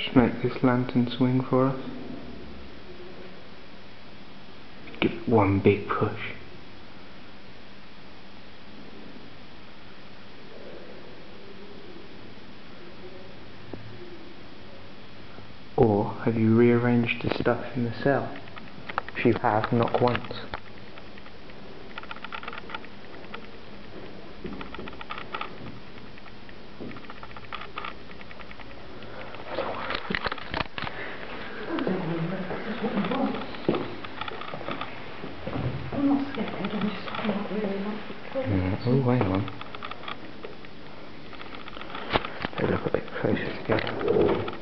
Just make this lantern swing for us. Give it one big push. Or have you rearranged the stuff in the cell? If you have, knock once. I'm not scared, I'm just not really like it. Oh, hang on. They look a bit closer together.